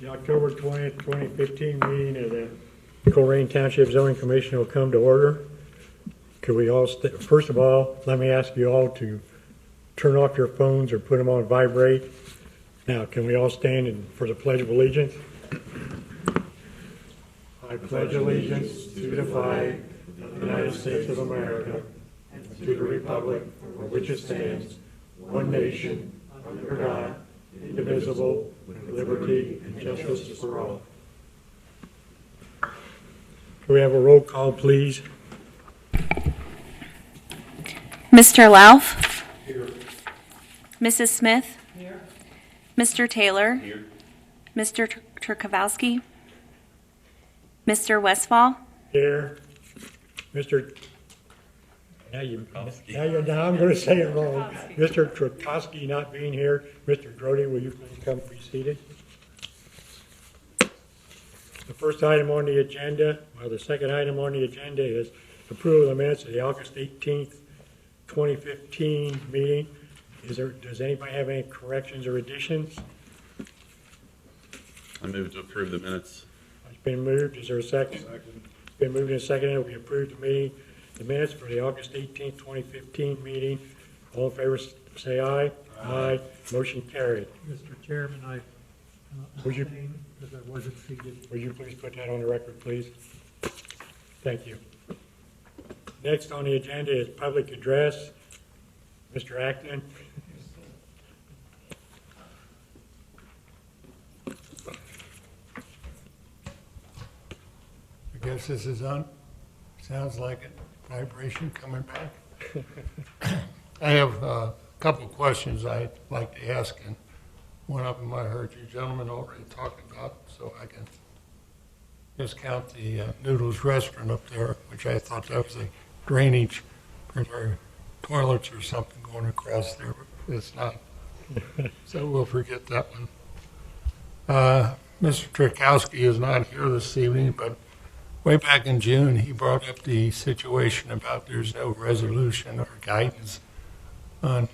The October 20th, 2015 meeting of the Colerain Township Zoning Commission will come to order. Could we all, first of all, let me ask you all to turn off your phones or put them on vibrate. Now, can we all stand for the Pledge of Allegiance? I pledge allegiance to the flag of the United States of America and to the republic for which it stands, one nation, under God, indivisible, with liberty and justice for all. Can we have a roll call, please? Mr. Lauf? Here. Mrs. Smith? Here. Mr. Taylor? Here. Mr. Turkowski? Mr. Westfall? Here. Mr. Now I'm going to say it wrong. Mr. Turkowski not being here. Mr. Grody, will you please come be seated? The first item on the agenda, the second item on the agenda is approval of the minutes of the August 18th, 2015 meeting. Does anybody have any corrections or additions? I move to approve the minutes. It's been moved. Is there a second? Second. It's been moved and seconded. We approve the minutes for the August 18th, 2015 meeting. All in favor say aye. Aye. Motion carried. Mr. Chairman, I abstain because I wasn't seated. Would you please put that on the record, please? Thank you. Next on the agenda is public address. Mr. Acton. I guess this is on. Sounds like it. Vibration coming back. I have a couple of questions I'd like to ask, and one of them I heard you gentlemen already talking about, so I can discount the Noodles restaurant up there, which I thought that was a drainage for their toilets or something going across there, but it's not. So we'll forget that one. Mr. Turkowski is not here this evening, but way back in June, he brought up the situation about there's no resolution or guidance on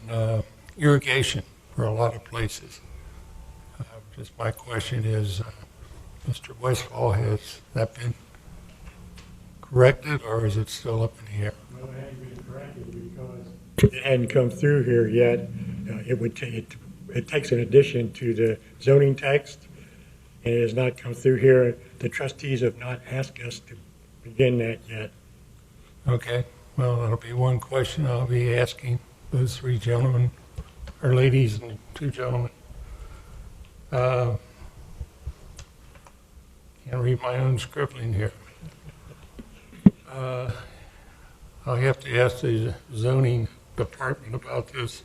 irrigation for a lot of places. Just my question is, Mr. Westfall, has that been corrected or is it still up in the air? Well, it hadn't been corrected because it hadn't come through here yet. It takes an addition to the zoning text, and it has not come through here. The trustees have not asked us to begin that yet. Okay, well, that'll be one question I'll be asking those three gentlemen, or ladies and two gentlemen. Can't read my own scribbling here. I'll have to ask the zoning department about this.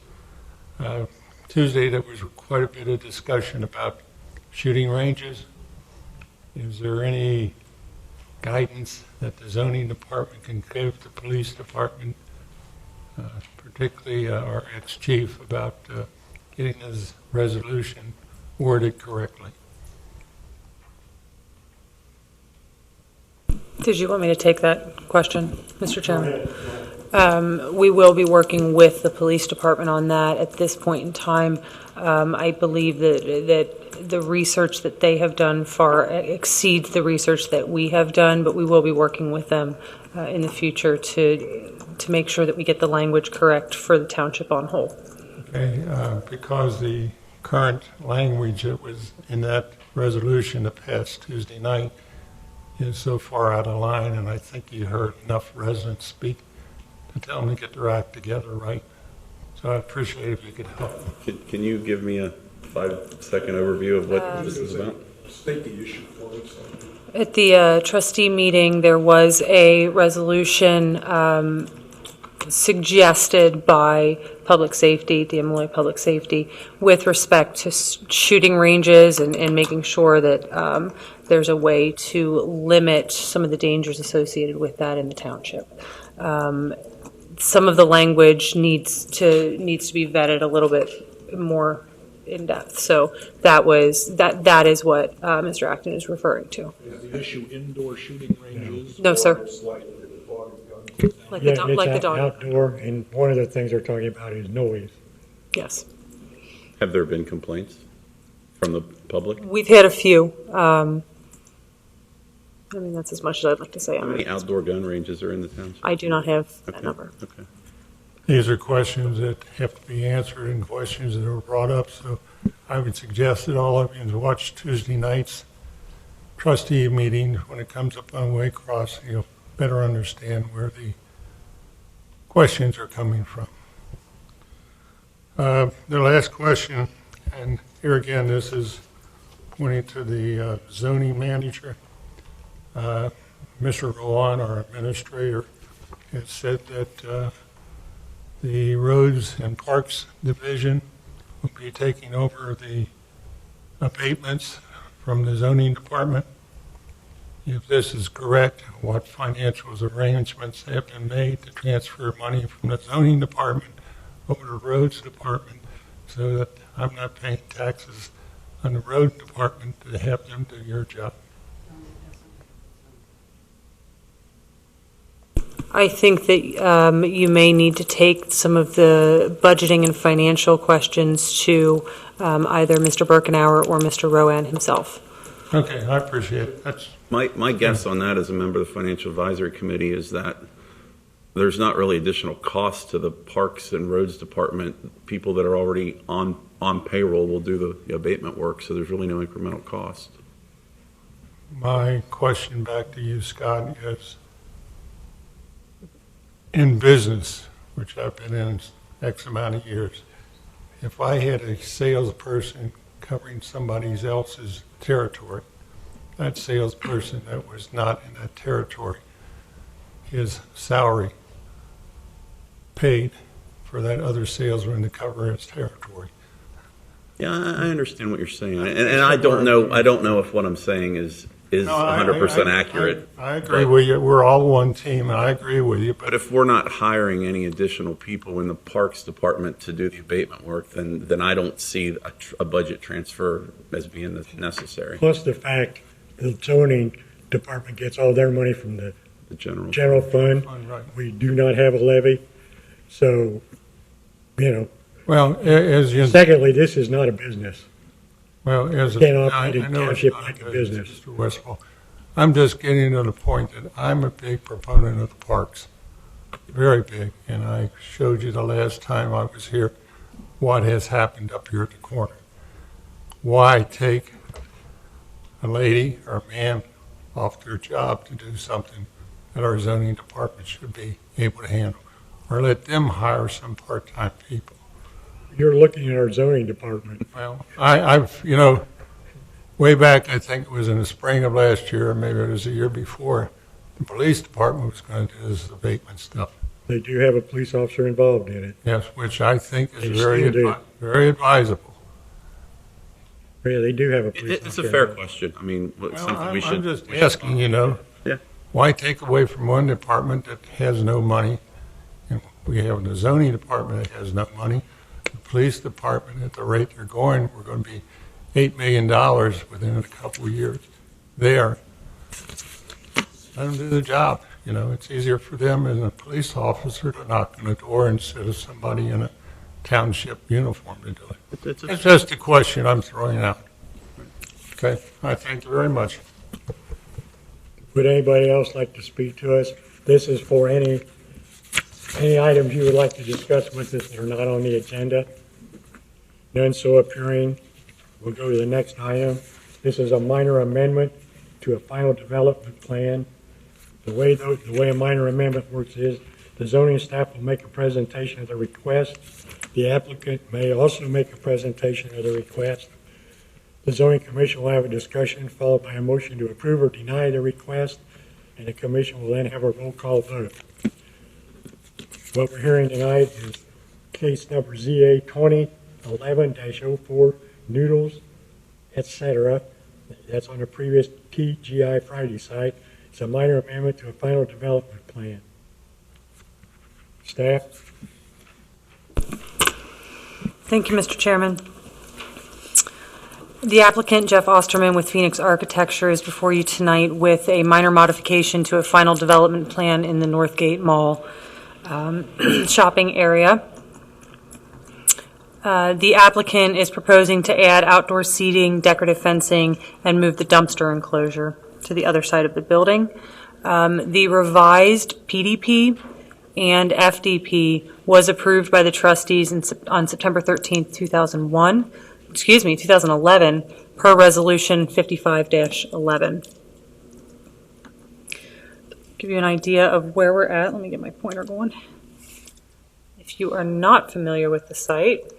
Tuesday there was quite a bit of discussion about shooting ranges. Is there any guidance that the zoning department can give the police department, particularly our ex-chief, about getting this resolution worded correctly? Did you want me to take that question, Mr. Chairman? We will be working with the police department on that at this point in time. I believe that the research that they have done far exceeds the research that we have done, but we will be working with them in the future to make sure that we get the language correct for the township on whole. Okay, because the current language that was in that resolution that passed Tuesday night is so far out of line, and I think you heard enough residents speak to tell them to get their act together, right? So I appreciate if you could help. Can you give me a 5-second overview of what this is about? State the issue for us. At the trustee meeting, there was a resolution suggested by public safety, the Illinois Public Safety, with respect to shooting ranges and making sure that there's a way to limit some of the dangers associated with that in the township. Some of the language needs to be vetted a little bit more in depth. So that is what Mr. Acton is referring to. Is the issue indoor shooting ranges? No, sir. Like Yeah, the it's dog. outdoor, and one of the things they're talking about is noise. Yes. Have there been complaints from the public? We've had a few. I mean, that's as much as I'd like to say How on many it. outdoor gun ranges are in the township? I do not have that Okay, number. Okay. These are questions that have to be answered and questions that are brought up, so I would suggest that all of you watch Tuesday night's trustee meeting when it comes up on Waycross. You'll better understand where the questions are coming from. The last question, and here again, this is pointing to the zoning manager. Mr. Rowan, our administrator, has said that the Roads and Parks Division will be taking over the abatements from the zoning department. If this is correct, what financial arrangements have been made to transfer money from the zoning department over to the roads department so that I'm not paying taxes on the road department to have them do your job? I think that you may need to take some of the budgeting and financial questions to either Mr. Birkenauer or Mr. Rowan himself. Okay, I appreciate it. That's My guess on that as a member of the Financial Advisory Committee is that there's not really additional cost to the Parks and Roads Department. People that are already on payroll will do the abatement work, so there's really no incremental cost. my question back to you, Scott, is in business, which I've been in X amount of years, if I had a salesperson covering somebody else's territory, that salesperson that was not in that territory, his salary paid for that other salesman to cover his territory. Yeah, I understand what you're saying, and I don't know if what I'm saying is No, 100% accurate. I agree with you. We're all one team, and I agree with you. But if we're not hiring any additional people in the Parks Department to do the abatement work, then I don't see a budget transfer as being necessary. Plus the fact the zoning department gets all their money from the The general. general fund. Right. We do not have a levy. So, Well, as you secondly, this is not a business. Well, as Can't I operate a know it's township not like a business. Mr. Westfall. I'm just getting to the point that I'm a big proponent of the parks, very big, and I showed you the last time I was here what has happened up here at the corner. Why take a lady or a man off their job to do something that our zoning department should be able to handle, or let them hire some part-time people? You're looking at our zoning department. Well, I've, way back, I think it was in the spring of last year, or maybe it was the year before, the police department was going to do this abatement stuff. They do have a police officer involved in it. Yes, which I think is They very, still do. very advisable. Yeah, they do have a police officer. It's a fair involved. question. I mean, Well, something we should. I'm just we should asking, Yeah. why take away from one department that has no money? And we have the zoning department that has no money. The police department, at the rate they're going, we're going to be $8 million within a couple of years there. Let them do the job. It's easier for them as a police officer to knock on the door instead of somebody in a township uniform to do it. It's just a question I'm throwing out. Okay, I thank you very much. Would anybody else like to speak to us? This is for any items you would like to discuss with us that are not on the agenda. None so appearing. We'll go to the next item. This is a minor amendment to a final development plan. The way a minor amendment works is the zoning staff will make a presentation of the request. The applicant may also make a presentation of the request. The zoning commission will have a discussion followed by a motion to approve or deny the request, and the commission will then have a roll call vote. What we're hearing tonight is case number ZA 2011-04, Noodles, etc. That's on the previous TGI Friday site. It's a minor amendment to a final development plan. Staff? Thank you, Mr. Chairman. The applicant, Jeff Osterman with Phoenix Architecture, is before you tonight with a minor modification to a final development plan in the Northgate Mall shopping area. The applicant is proposing to add outdoor seating, decorative fencing, and move the dumpster enclosure to the other side of the building. The revised PDP and FDP was approved by the trustees on September 13th, 2011, per Resolution 55-11. Give you an idea of where we're at. Let me get my pointer going. If you are not familiar with the site,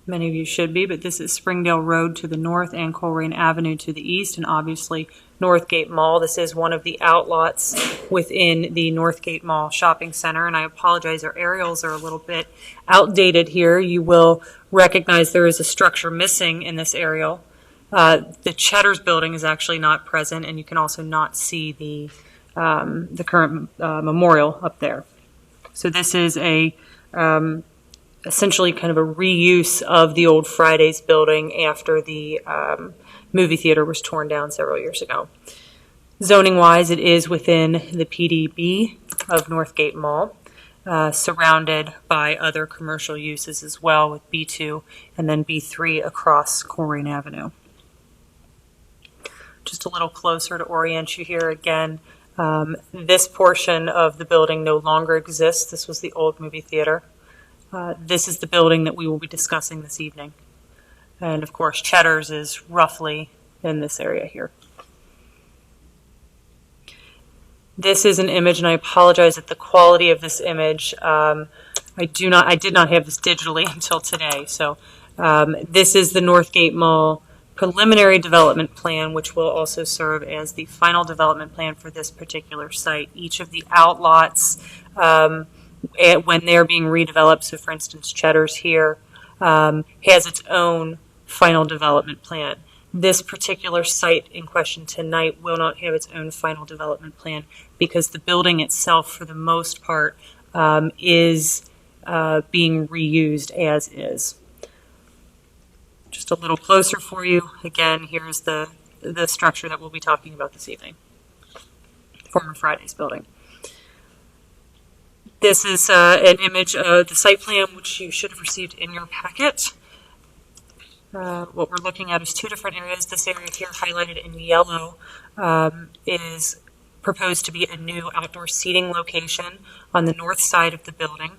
many of you should be, but this is Springdale Road to the north and Colerain Avenue to the east, and obviously Northgate Mall. This is one of the outlots within the Northgate Mall shopping center, and I apologize, our aerials are a little bit outdated here. You will recognize there is a structure missing in this aerial. The Cheddar's building is actually not present, and you can also not see the current memorial up there. So this is a essentially kind of a reuse of the old Fridays building after the movie theater was torn down several years ago. Zoning-wise, it is within the PDB of Northgate Mall, surrounded by other commercial uses as well, with B2 and then B3 across Colerain Avenue. Just a little closer to orient you here again. This portion of the building no longer exists. This was the old movie theater. This is the building that we will be discussing this evening. And of course, Cheddar's is roughly in this area here. This is an image, and I apologize that the quality of this image, I did not have this digitally until today. So this is the Northgate Mall preliminary development plan, which will also serve as the final development plan for this particular site. Each of the outlots, when they're being redeveloped, so for instance, Cheddar's here, has its own final development plan. This particular site in question tonight will not have its own final development plan because the building itself, for the most part, is being reused as is. Just a little closer for you. Again, here's the structure that we'll be talking about this evening. Former Fridays building. This is an image of the site plan, which you should have received in your packet. What we're looking at is two different areas. This area here, highlighted in yellow, is proposed to be a new outdoor seating location on the north side of the building.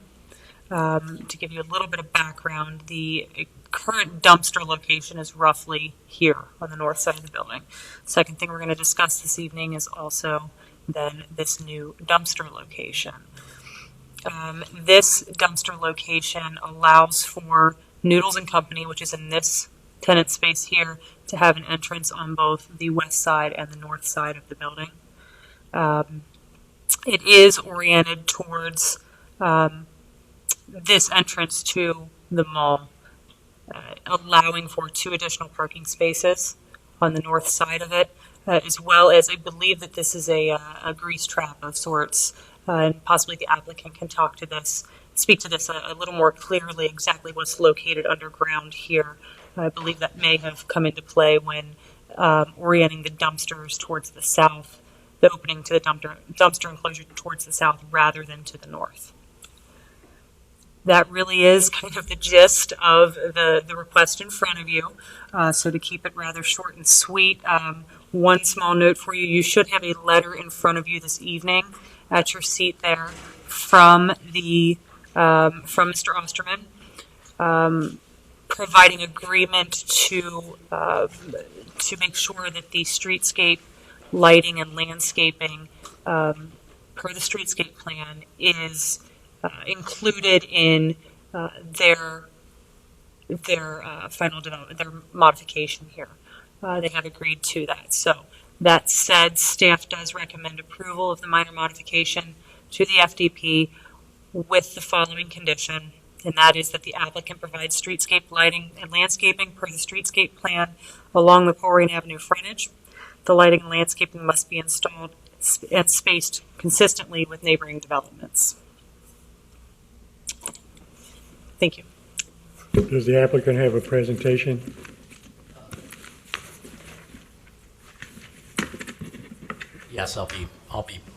To give you a little bit of background, the current dumpster location is roughly here on the north side of the building. Second thing we're going to discuss this evening is also then this new dumpster location. This dumpster location allows for Noodles and Company, which is in this tenant space here, to have an entrance on both the west side and the north side of the building. It is oriented towards this entrance to the mall, allowing for 2 additional parking spaces on the north side of it, as well as I believe that this is a grease trap of sorts, and possibly the applicant can speak to this a little more clearly, exactly what's located underground here. I believe that may have come into play when orienting the dumpsters towards the south, the opening to the dumpster enclosure towards the south rather than to the north. That really is kind of the gist of the request in front of you. So to keep it rather short and sweet, one small note for you: you should have a letter in front of you this evening at your seat there from Mr. Osterman, providing agreement to make sure that the streetscape lighting and landscaping per the streetscape plan is included in their final development, their modification here. They have agreed to that. So that said, staff does recommend approval of the minor modification to the FDP with the following condition, and that is that the applicant provides streetscape lighting and landscaping per the streetscape plan along the Colerain Avenue frontage. The lighting and landscaping must be installed and spaced consistently with neighboring developments. Thank you. Does the applicant have a presentation? Yes, I'll be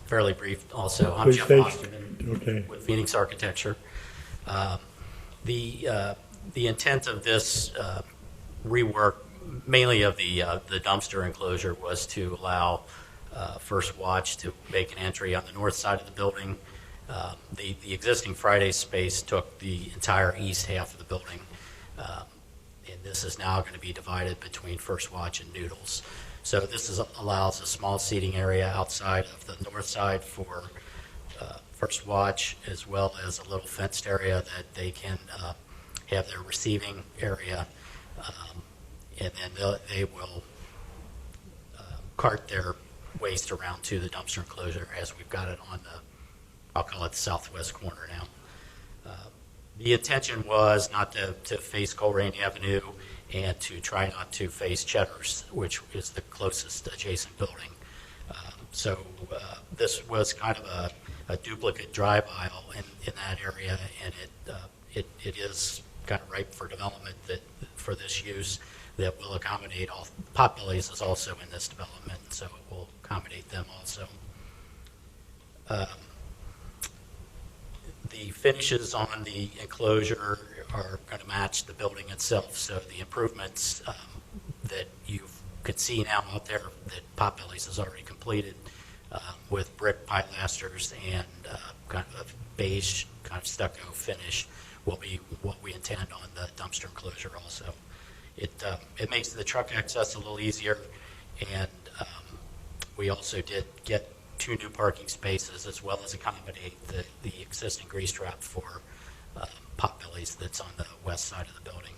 fairly brief also. I'm Please Jeff state. Osterman Okay. with Phoenix Architecture. The The intent of this rework, mainly of the dumpster enclosure, was to allow First Watch to make an entry on the north side of the building. The existing Friday space took the entire east half of the building, and this is now going to be divided between First Watch and Noodles. So this allows a small seating area outside of the north side for First Watch, as well as a little fenced area that they can have their receiving area, and then they will cart their waste around to the dumpster enclosure as we've got it on the, I'll call it the southwest corner now. The intention was not to face Colerain Avenue and to try not to face Cheddar's, which is the closest adjacent building. So this was kind of a duplicate drive aisle in that area, and it is kind of ripe for development for this use that will accommodate all. Potbellies is also in this development, so it will accommodate them also. The finishes on the enclosure are going to match the building itself, so the improvements that you can see now out there that Potbellies has already completed with brick pilasters and kind of a beige kind of stucco finish will be what we intend on the dumpster enclosure also. It makes the truck access a little easier, and we also did get 2 new parking spaces as well as accommodate the existing grease trap for Potbellies that's on the west side of the building.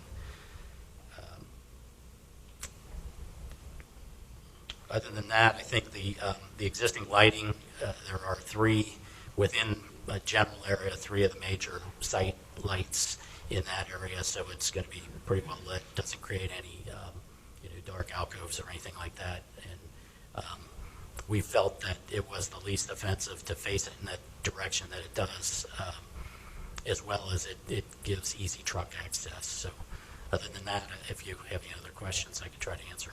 Other than that, I think the existing lighting, there are 3 within a general area, 3 of the major site lights in that area, so it's going to be pretty well lit. Doesn't create any dark alcoves or anything like that, and we felt that it was the least offensive to face it in that direction that it does, as well as it gives easy truck access. So other than that, if you have any other questions, I can try to answer.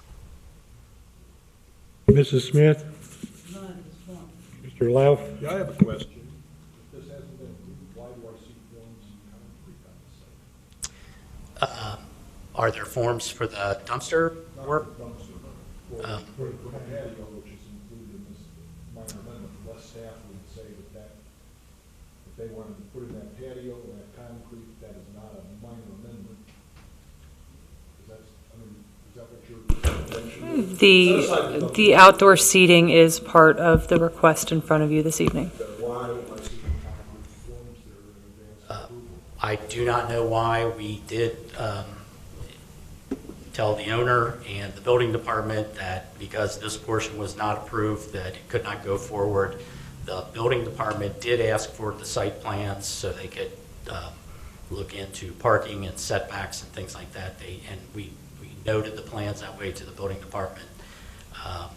Mrs. Smith? Mr. Lauf? Yeah, I have a question. If this hasn't been approved, why do I see forms and concrete on the site? Are there forms for the dumpster work? For the patio, which is included in this minor amendment, unless staff would say that if they wanted to put in that patio, that concrete, that is not a minor amendment. Is that what your intention is? The outdoor seating is part of the request in front of you this evening. Why don't I see concrete forms there in advance approval? I do not know why. We did tell the owner and the building department that because this portion was not approved, that it could not go forward. The building department did ask for the site plans so they could look into parking and setbacks and things like that. And we noted the plans that way to the building department,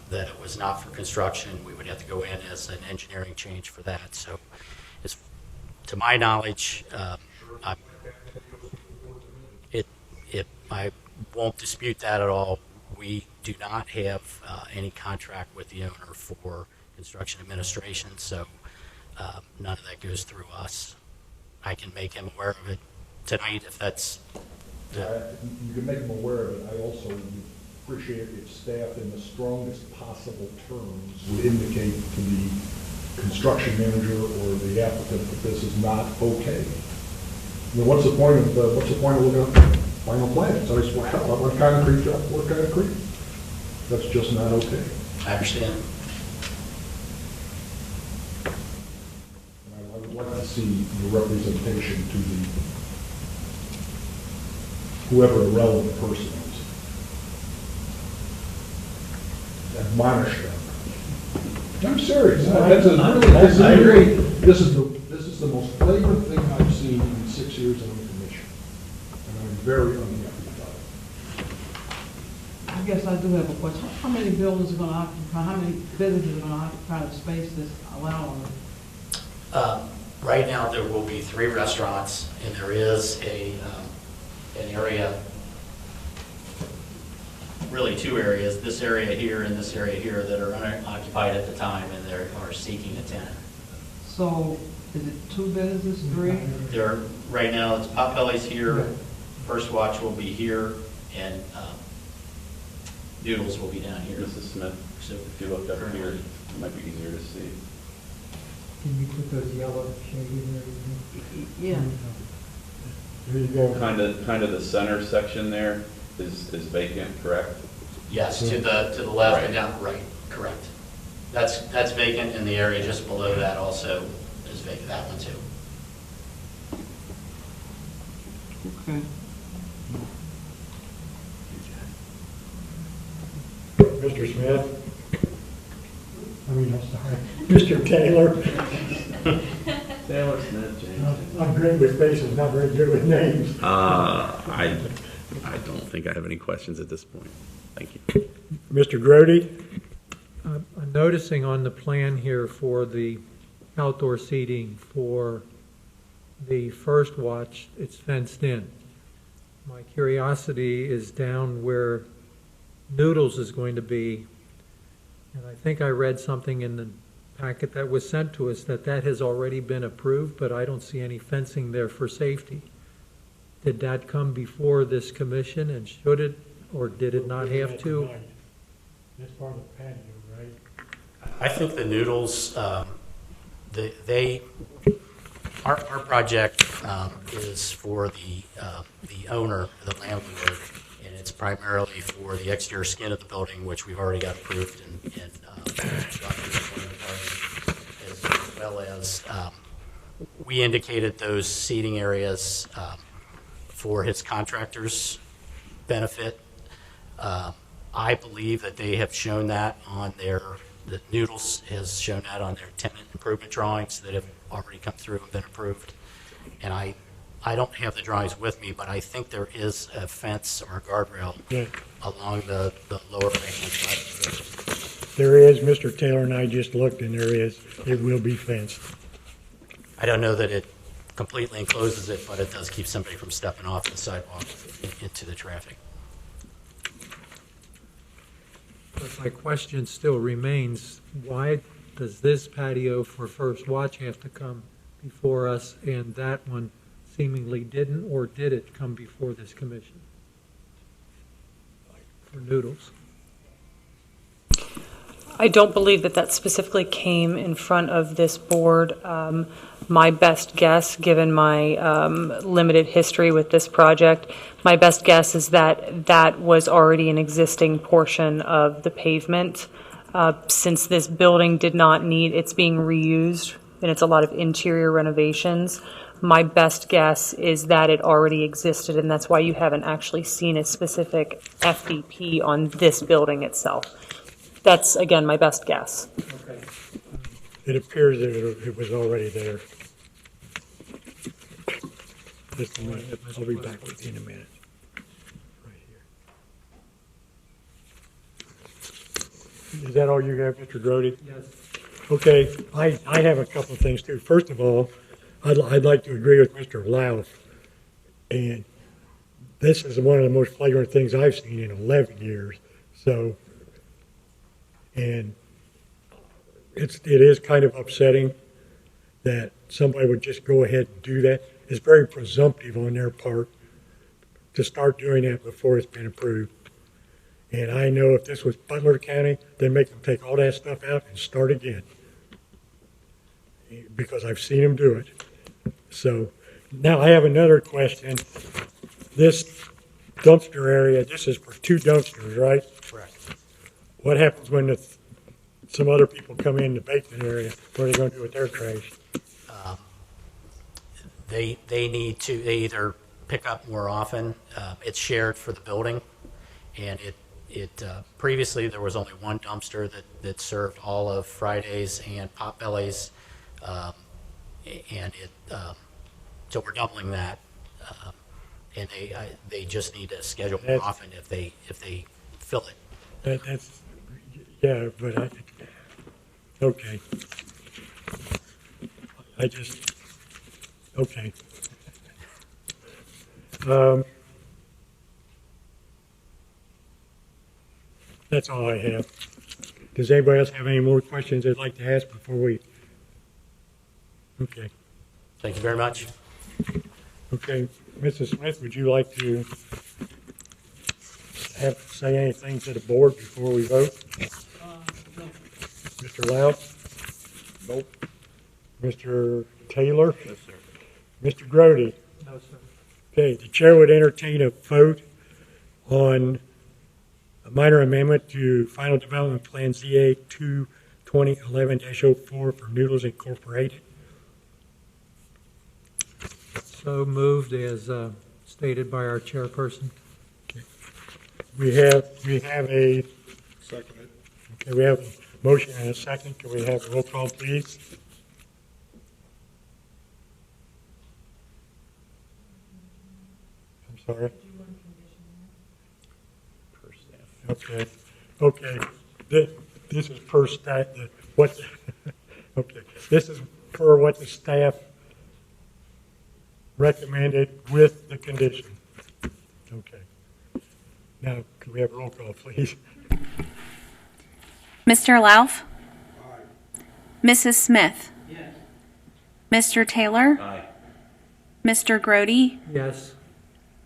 that it was not for construction. We would have to go in as an engineering change for that. So to my knowledge, I won't dispute that at all. We do not have any contract with the owner for construction administration, so none of that goes through us. I can make him aware of it tonight if that's... You can make them aware of it. I also would appreciate if staff in the strongest possible terms would indicate to the construction manager or the applicant that this is not okay. I mean, what's the point of looking at the final plans? I just want one concrete job, what concrete? That's just not okay. I understand. And I would like to see the representation to whoever the relevant person is. Admonish them. I'm serious. This is the most flagrant thing I've seen in 6 years on the commission, and I'm very unhappy about it. I guess I do have a question. How many buildings are going to occupy, how many businesses are going to occupy the space that's allowed? Right now, there will be 3 restaurants, and there is an area, really 2 areas, this area here and this area here that are unoccupied at the time, and they are seeking a tenant. So is it 2 businesses, 3? There, right now, it's Potbellies here, First Watch will be here, and Noodles will be down here. Mrs. Smith, So if you look up here, it might be easier to see. Can you put those yellow shades in there? Yeah. There you go. Kind of the center section there is vacant, correct? Yes, to the left Right. and down, right, correct. That's vacant, and the area just below that also is vacant, that one too. Okay. Mr. Smith? I'm sorry. Mr. Taylor? Taylor Smith, James. I'm great with faces, not very good with names. I don't think I have any questions at this point. Thank you. Mr. Grody? I'm noticing on the plan here for the outdoor seating for the First Watch, it's fenced in. My curiosity is down where Noodles is going to be, and I think I read something in the packet that was sent to us that has already been approved, but I don't see any fencing there for safety. Did that come before this commission, and should it, or did it not have to? This part of the patio, right? I think the Noodles, our project is for the owner, the landlord, and it's primarily for the exterior skin of the building, which we've already got approved as well as we indicated those seating areas for his contractors' benefit. I believe that they have shown that on that Noodles has shown that on their tenant improvement drawings that have already come through and been approved. And I don't have the drawings with me, but I think there is a fence or a guardrail along the lower right-hand side. There is, Mr. Taylor and I just looked, and there is. It will be fenced. I don't know that it completely encloses it, but it does keep somebody from stepping off the sidewalk into the traffic. But my question still remains, why does this patio for First Watch have to come before us, and that one seemingly didn't, or did it come before this commission? For Noodles. I don't believe that specifically came in front of this board. My best guess, given my limited history with this project, my best guess is that was already an existing portion of the pavement. Since this building did not need, it's being reused, and it's a lot of interior renovations, my best guess is that it already existed, and that's why you haven't actually seen a specific FDP on this building itself. That's, again, my best guess. Okay. It appears that it was already there. Just a minute. I'll be back with you in a minute. Right here. Is that all you have, Mr. Grody? Yes. Okay, I have a couple of things too. First of all, I'd like to agree with Mr. Lauf, and this is one of the most flagrant things I've seen in 11 years. So, and it is kind of upsetting that somebody would just go ahead and do that. It's very presumptive on their part to start doing that before it's been approved. And I know if this was Butler County, they'd make them take all that stuff out and start again, because I've seen them do it. So now I have another question. This dumpster area, this is for 2 dumpsters, right? Correct. What happens when some other people come in the basement area? What are they going to do with their trash? They need to, they either pick up more often. It's shared for the building, and previously there was only one dumpster that served all of Fridays and Potbellies, so we're doubling that, and they just need to schedule more often if they fill it. That's, yeah, but okay. Okay. That's all I have. Does anybody else have any more questions they'd like to ask before we? Okay. Thank you very much. Okay, Mrs. Smith, would you like to say anything to the board before we vote? No. Mr. Lau? Nope. Mr. Taylor? Yes, sir. Mr. Grody? No, sir. Okay, the chair would entertain a vote on a minor amendment to Final Development Plan ZA 2-2011-04 for Noodles Incorporated. So moved as stated by our chairperson. We have a, Second it. okay, we have a motion and a second. Can we have a roll call, please? I'm sorry. Per staff. Okay. This is per staff, okay, this is per what the staff recommended with the condition. Okay. Now, can we have a roll call, please? Mr. Lauf? Mrs. Smith? Yes. Mr. Taylor? Aye. Mr. Grody? Yes.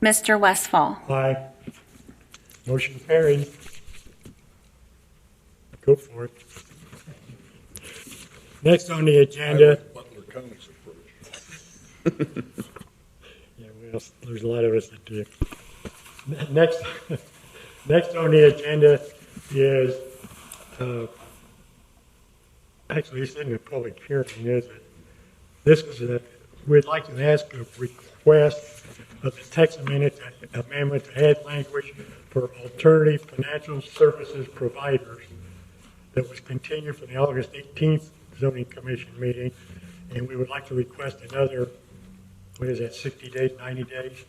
Mr. Westfall? Aye. Motion carried. Go for it. Next on the agenda. Butler County's approach. Yeah, well, there's a lot of us that do. Next on the agenda is, actually, this isn't a public hearing, is it? This is we'd like to ask a request of the text amendment to add language for alternative financial services providers that was continued from the August 18th zoning commission meeting, and we would like to request another, 60 days, 90 days,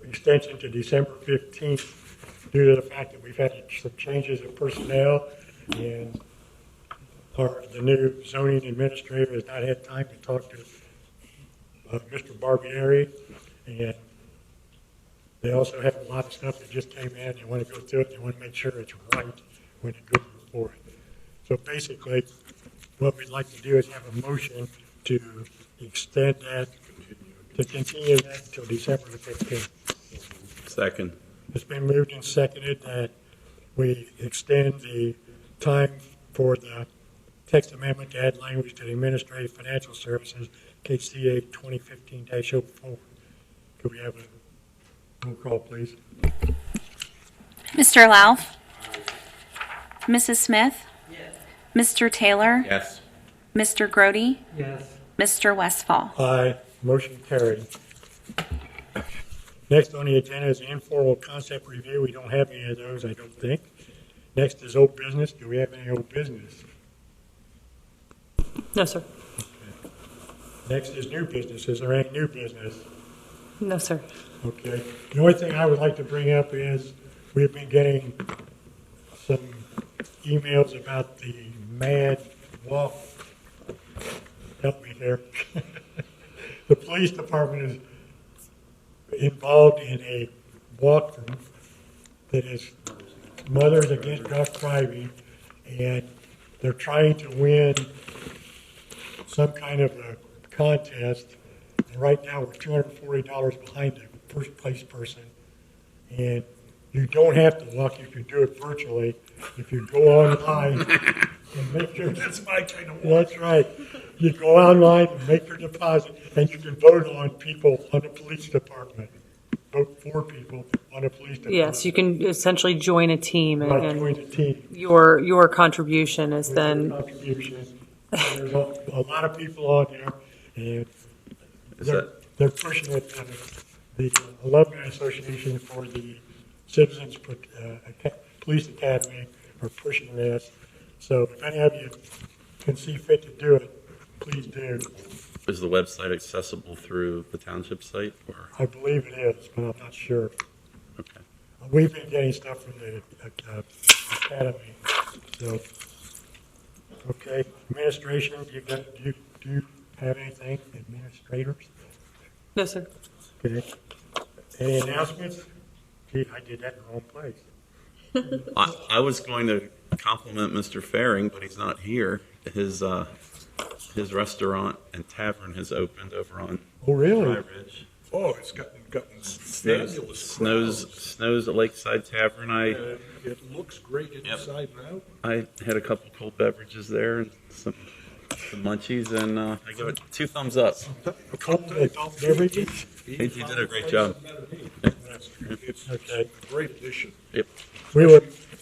extension to December 15th due to the fact that we've had some changes of personnel and the new zoning administrator has not had time to talk to Mr. Barbieri, and they also have a lot of stuff that just came in. They want to go through it. They want to make sure it's right when it goes before it. So basically, what we'd like to do is have a motion to extend that, to continue that until December the 15th. Second. It's been moved and seconded that we extend the time for the text amendment to add language to the Administrative Financial Services, KCA 2015-04. Could we have a roll call, please? Mr. Lauf? Mrs. Smith? Yes. Mr. Taylor? Yes. Mr. Grody? Yes. Mr. Westfall? Aye. Motion carried. Next on the agenda is the informal concept review. We don't have any of those, I don't think. Next is old business. Do we have any old business? No, sir. Next is new business. Is there any new business? No, sir. Okay. The only thing I would like to bring up is we've been getting some emails about the Mad Walk. Help me here. The police department is involved in a walk that is Mothers Against Drunk Driving, and they're trying to win some kind of a contest. And right now, we're $240 behind the first place person. And you don't have to walk if you do it virtually. If you go online and make your... That's my kind of walk. That's right. You go online and make your deposit, and you can vote on people on the police department. Vote for people on the police department. Yes, you can essentially join a team, Right, and join the team. your contribution is then, Contribution. There's a lot of people on there, and Is that, they're pushing it. The Alumni Association for the Citizens Police Academy are pushing this. So if any of you can see fit to do it, please do. is the website accessible through the township site or? I believe it is, but I'm not sure. Okay. We've been getting stuff from the academy. So, okay, administration. Do you have anything, administrators? no, sir. Okay. Any announcements? Gee, I did that in the wrong place. I was going to compliment Mr. Faring, but he's not here. His restaurant and Tavern has opened over on Oh, really? Dry Ridge. Oh, it's gotten fabulous. Snows at Lakeside Tavern. It looks great inside and out. I had a couple cold beverages there and some munchies, and I give it 2 thumbs up. Cold adult beverages? You did a great job. It's Okay. a great addition Yep. We were,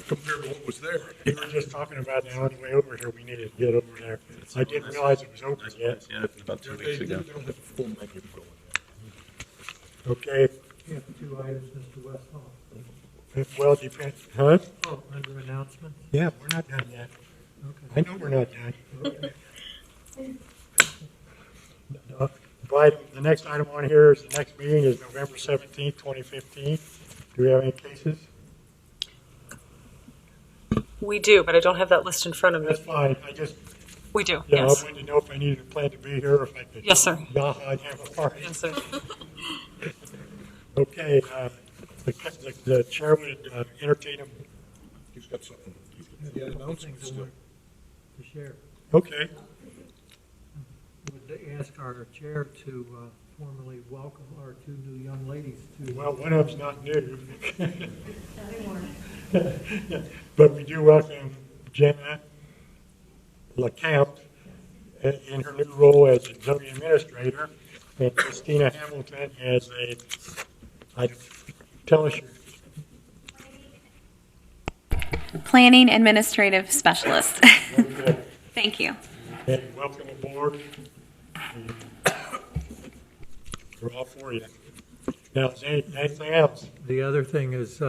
compared to what was there. we were just talking about that on the way over here. We needed to get over there. I didn't realize it was open yet. Yeah, about 2 weeks They ago. don't have a full menu going Okay. We have 2 items, Mr. Westfall. Well, it depends. Huh? Oh, under announcements? Yeah, we're not done yet. Okay. I know we're not done. But the next item on here is the next meeting is November 17th, 2015. Do we have any cases? We do, but I don't have that list in front of me. That's fine. I just, We do, you know, yes. I wanted to know if I needed to plan to be here or if I could. Yes, sir. Yaha and have a party. Yes, sir. Okay, the chair would entertain him. He's got something. He's got announcements still. To share. Okay. Would ask our chair to formally welcome our 2 new young ladies to. Well, one of them's not new. But we do welcome Jenna LaCount in her new role as a zoning administrator, and Christina Hamilton as tell us your, Planning Administrative Specialist. okay, Thank you. and welcome aboard. We're all for you. Now, is anything else? The other thing is,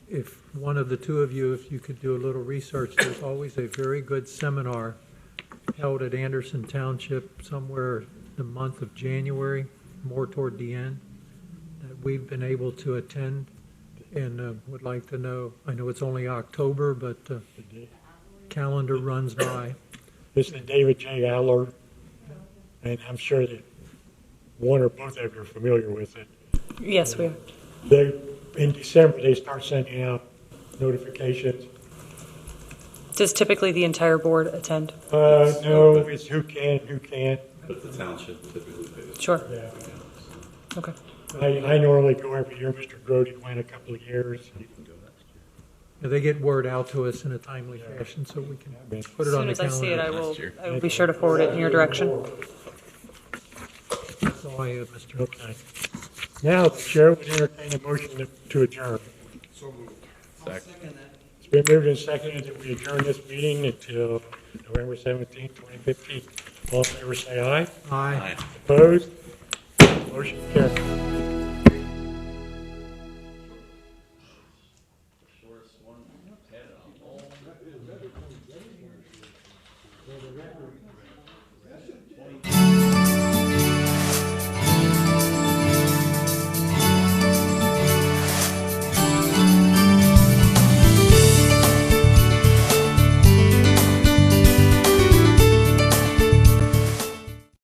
if one of the 2 of you, if you could do a little research, there's always a very good seminar held at Anderson Township somewhere the month of January, more toward the end, that we've been able to attend and would like to know. I know it's only October, but calendar runs by. This is David J. Aller, and I'm sure that one or both of you are familiar with it. Yes, we are. In December, they start sending out notifications. Does typically the entire board attend? No, it's who can and who can't. But the township typically pays. Sure, Yeah. okay. I normally go every year. Mr. Grody went a couple of years. Yeah, they get word out to us in a timely fashion, so we can put As it on soon the as I see it, calendar. I will be sure to forward it in your direction. That's all I have, Mr. Okay. Now, the chair would entertain a motion to adjourn. So moved. It's been moved and seconded that we adjourn this meeting until November 17th, 2015. All in favor, say aye. Aye. Opposed? Motion carried. Shortest one.